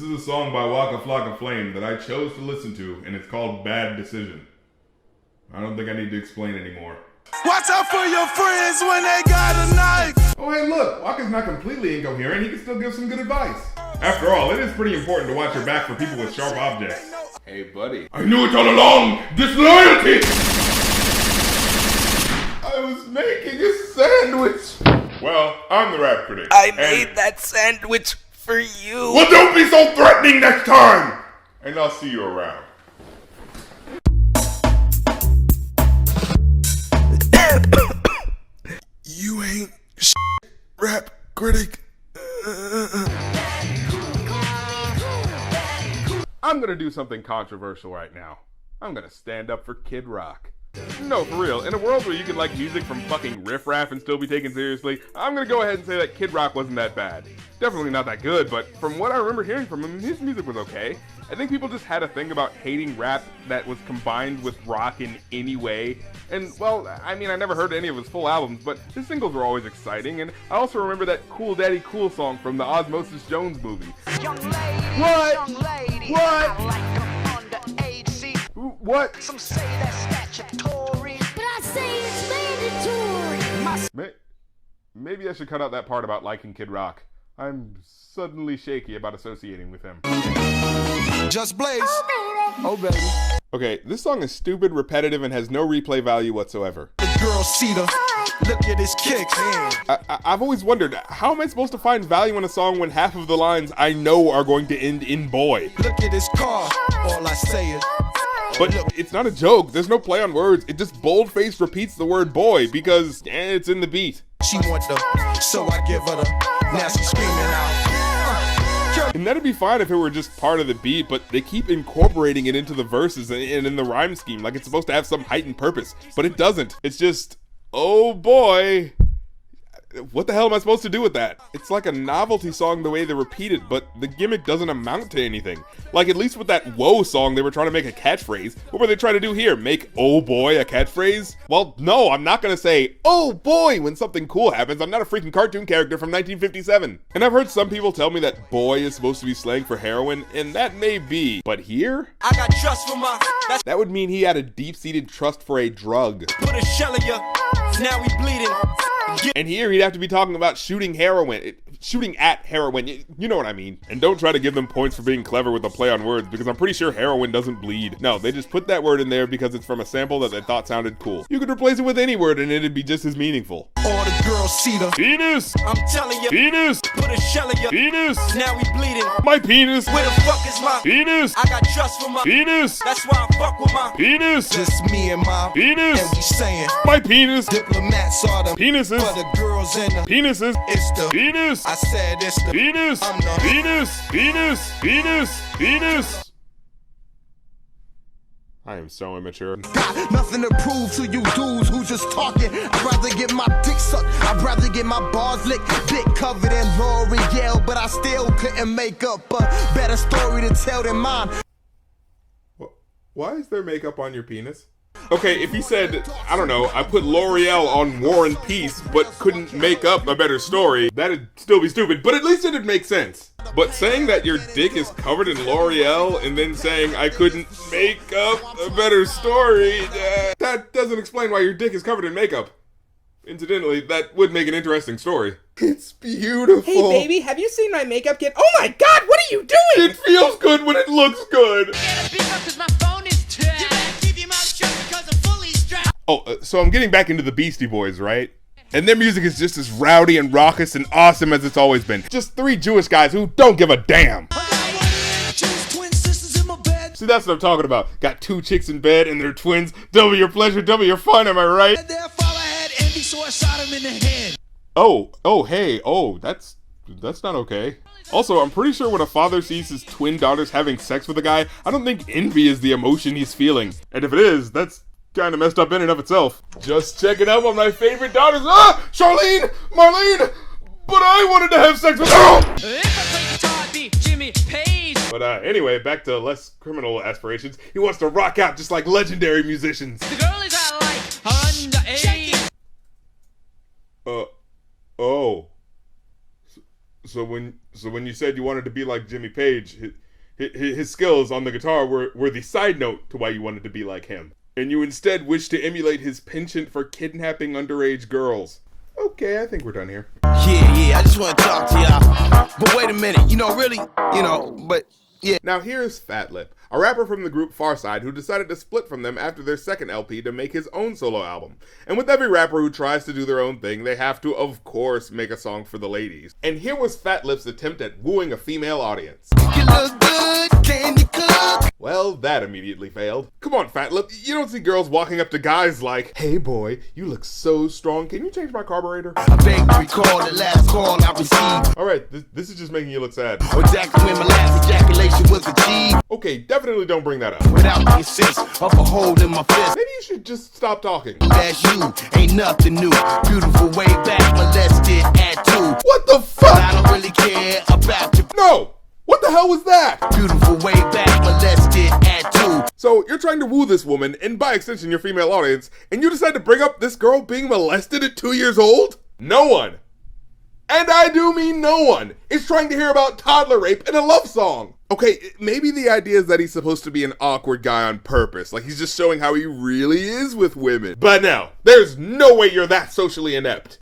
is a song by Waka Flocka Flame that I chose to listen to, and it's called Bad Decision. I don't think I need to explain anymore. Watch out for your friends when they got a knife! Oh hey look, Waka's not completely incoherent, he can still give some good advice. After all, it is pretty important to watch your back for people with sharp objects. Hey buddy. I knew it all along! Disloyalty! I was making a sandwich! Well, I'm the Rap Critic. I made that sandwich for you! Well, don't be so threatening next time! And I'll see you around. You ain't shit, Rap Critic. I'm gonna do something controversial right now. I'm gonna stand up for Kid Rock. No, for real. In a world where you can like music from fucking Riff Raff and still be taken seriously, I'm gonna go ahead and say that Kid Rock wasn't that bad. Definitely not that good, but from what I remember hearing from him, his music was okay. I think people just had a thing about hating rap that was combined with rock in any way. And, well, I mean, I never heard any of his full albums, but his singles were always exciting, and I also remember that Cool Daddy Cool song from the Osmosis Jones movie. Young lady, What? young lady, What? I like 'em underage, see. What? Some say that's statutory, but I say it's mandatory. Maybe I should cut out that part about liking Kid Rock. I'm suddenly shaky about associating with him. Just Blaze. Oh, baby. Okay, this song is stupid, repetitive, and has no replay value whatsoever. The girl Cedar. Look at his kicks. I've always wondered, how am I supposed to find value in a song when half of the lines I know are going to end in boy? Look at his car. All I say is. But it's not a joke, there's no play on words, it just bold-faced repeats the word boy because it's in the beat. She want the, so I give her the. Now she screaming out. And that'd be fine if it were just part of the beat, but they keep incorporating it into the verses and in the rhyme scheme like it's supposed to have some heightened purpose. But it doesn't. It's just, oh boy. What the hell am I supposed to do with that? It's like a novelty song the way they repeat it, but the gimmick doesn't amount to anything. Like, at least with that Whoa song, they were trying to make a catchphrase. What were they trying to do here? Make oh boy a catchphrase? Well, no, I'm not gonna say oh boy when something cool happens. I'm not a freaking cartoon character from 1957. And I've heard some people tell me that boy is supposed to be slang for heroin, and that may be. But here? I got trust for my. That would mean he had a deep-seated trust for a drug. Put a shell in ya. Now we bleeding. And here he'd have to be talking about shooting heroin. Shooting at heroin. You know what I mean. And don't try to give them points for being clever with the play on words, because I'm pretty sure heroin doesn't bleed. No, they just put that word in there because it's from a sample that they thought sounded cool. You could replace it with any word and it'd be just as meaningful. All the girls see the Penis! I'm telling you. Penis! Put a shell in ya. Penis! Now we bleeding. My penis! Where the fuck is my Penis! I got trust for my Penis! That's why I fuck with my Penis! Just me and my Penis! And we saying My penis! diplomats are the Penises! for the girls and the Penises! it's the Penis! I said it's the Penis! I'm the Penis! Penis! Penis! Penis! I am so immature. got nothing to prove to you dudes who just talking. I'd rather get my dick sucked. I'd rather get my balls licked. Dick covered in L'Oreal, but I still couldn't make up a better story to tell than mine. Why is there makeup on your penis? Okay, if he said, I don't know, I put L'Oreal on War and Peace, but couldn't make up a better story, that'd still be stupid, but at least it'd make sense. But saying that your dick is covered in L'Oreal and then saying I couldn't make up a better story, that doesn't explain why your dick is covered in makeup. Incidentally, that would make an interesting story. It's beautiful. Hey baby, have you seen my makeup kit? Oh my god, what are you doing? It feels good when it looks good. Oh, so I'm getting back into the Beastie Boys, right? And their music is just as rowdy and raucous and awesome as it's always been. Just three Jewish guys who don't give a damn. See, that's what I'm talking about. Got two chicks in bed and they're twins. Double your pleasure, double your fun, am I right? Hey, that's not okay. Also, I'm pretty sure when a father sees his twin daughters having sex with a guy, I don't think envy is the emotion he's feeling. And if it is, that's kind of messed up in and of itself. Just checking out on my favorite daughters. Ah! Charlene! Marlene! But I wanted to have sex with But anyway, back to less criminal aspirations. He wants to rock out just like legendary musicians. The girlies I like are underage. Oh. So when you said you wanted to be like Jimmy Page, his skills on the guitar were the side note to why you wanted to be like him. And you instead wished to emulate his penchant for kidnapping underage girls. Okay, I think we're done here. Yeah, I just want to talk to y'all. But wait a minute, really, but yeah. Now here's Fat Lip, a rapper from the group Farside who decided to split from them after their second LP to make his own solo album. And with every rapper who tries to do their own thing, they have to, of course, make a song for the ladies. And here was Fat Lip's attempt at wooing a female audience. You look good, can you cook? Well, that immediately failed. Come on, Fat Lip, you don't see girls walking up to guys like, "Hey boy, you look so strong, can you change my carburetor?" I beg to recall the last call I received. Alright, this is just making you look sad. Exactly when my last ejaculation was achieved. Okay, definitely don't bring that up. Without the assist of a hole in my fist. Maybe you should just stop talking. That's you, ain't nothing new. Beautiful way back, molested at 2. What the fuck? I don't really care about you. No! What the hell was that? Beautiful way back, molested at 2. So you're trying to woo this woman, and by extension your female audience, and you decide to bring up this girl being molested at 2 years old? No one, and I do mean no one, is trying to hear about toddler rape in a love song. Okay, maybe the idea is that he's supposed to be an awkward guy on purpose, like he's just showing how he really is with women. But no, there's no way you're that socially inept.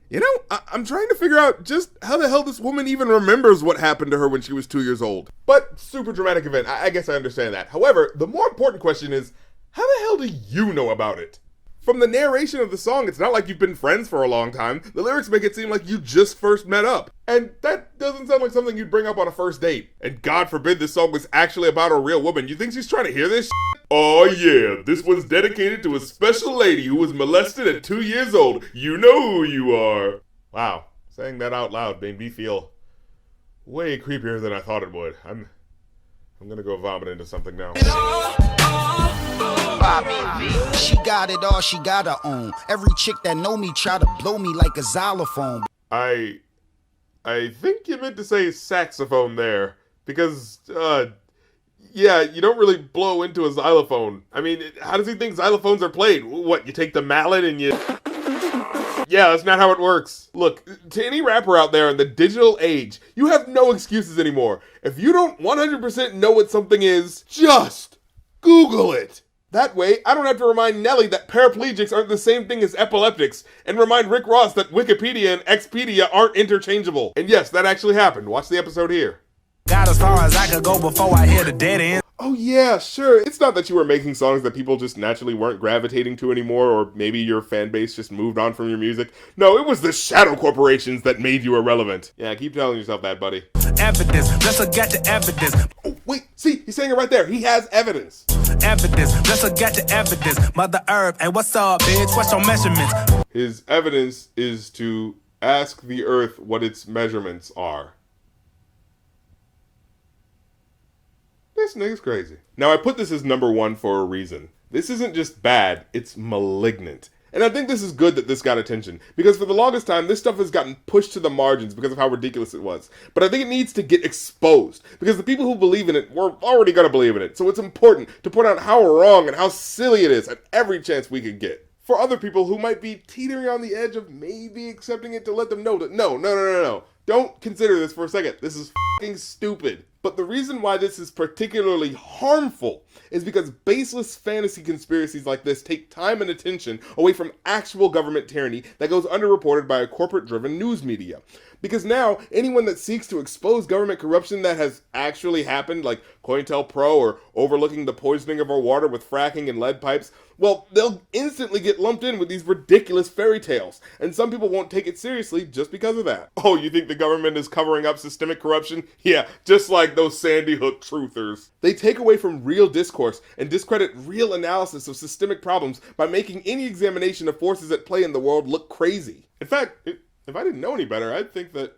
I'm trying to figure out just how the hell this woman even remembers what happened to her when she was 2 years old. But super dramatic event, I guess I understand that. However, the more important question is, how the hell do you know about it? From the narration of the song, it's not like you've been friends for a long time. The lyrics make it seem like you just first met up. And that doesn't sound like something you'd bring up on a first date. And God forbid this song was actually about a real woman. You think she's trying to hear this shit? Oh yeah, this one's dedicated to a special lady who was molested at 2 years old. You know who you are. Wow, saying that out loud made me feel way creepier than I thought it would. I'm gonna go vomit into something now. She got it all, she got her own. Every chick that know me try to blow me like a xylophone. I think you meant to say saxophone there, because, yeah, you don't really blow into a xylophone. I mean, how does he think xylophones are played? What, you take the mallet and you... Yeah, that's not how it works. Look, to any rapper out there in the digital age, you have no excuses anymore. If you don't 100% know what something is, just Google it. That way, I don't have to remind Nelly that paraplegics aren't the same thing as epileptics, and remind Rick Ross that Wikipedia and Expedia aren't interchangeable. And yes, that actually happened. Watch the episode here. Got as far as I could go before I hit a dead end. Oh yeah, sure. It's not that you were making songs that people just naturally weren't gravitating to anymore, or maybe your fan base just moved on from your music. No, it was the shadow corporations that made you irrelevant. Yeah, keep telling yourself that, buddy. Evidence, let's get the evidence. Oh, wait, see, he's saying it right there. He has evidence. Evidence, let's get the evidence. Mother Earth, hey, what's up, bitch? What's your measurements? His evidence is to ask the Earth what its measurements are. This nigga's crazy. Now, I put this as number 1 for a reason. This isn't just bad, it's malignant. And I think this is good that this got attention, because for the longest time, this stuff has gotten pushed to the margins because of how ridiculous it was. But I think it needs to get exposed, because the people who believe in it were already gonna believe in it. So it's important to point out how wrong and how silly it is at every chance we could get. For other people who might be teetering on the edge of maybe accepting it, to let them know that no. Don't consider this for a second. This is fucking stupid. But the reason why this is particularly harmful is because baseless fantasy conspiracies like this take time and attention away from actual government tyranny that goes underreported by a corporate-driven news media. Because now, anyone that seeks to expose government corruption that has actually happened, like COINTELPRO or overlooking the poisoning of our water with fracking and lead pipes, well, they'll instantly get lumped in with these ridiculous fairy tales, and some people won't take it seriously just because of that. Oh, you think the government is covering up systemic corruption? Yeah, just like those Sandy Hook truthers. They take away from real discourse and discredit real analysis of systemic problems by making any examination of forces at play in the world look crazy. In fact, if I didn't know any better, I'd think that...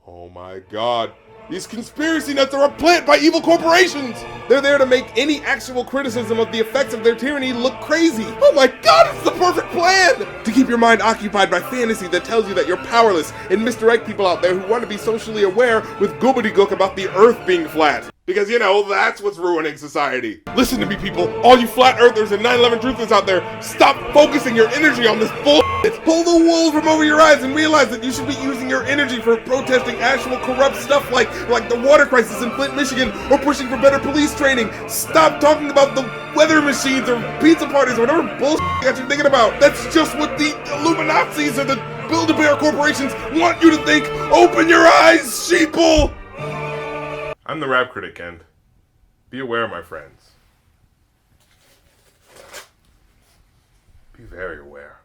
Oh my god. These conspiracy nuts are a plant by evil corporations! They're there to make any actual criticism of the effects of their tyranny look crazy! Oh my god, it's the perfect plan! To keep your mind occupied by fantasy that tells you that you're powerless and misdirect people out there who want to be socially aware with gobbledygook about the earth being flat. Because, that's what's ruining society. Listen to me, people. All you flat earthers and 9/11 truthers out there, stop focusing your energy on this bull. Pull the wool from over your eyes and realize that you should be using your energy for protesting actual corrupt stuff like the water crisis in Flint, Michigan, or pushing for better police training. Stop talking about the weather machines or pizza parties or whatever bullshit you got you thinking about. That's just what the Illuminazis or the Build-A-Bear corporations want you to think. Open your eyes, sheeple! I'm the Rap Critic, and be aware, my friends. Be very aware.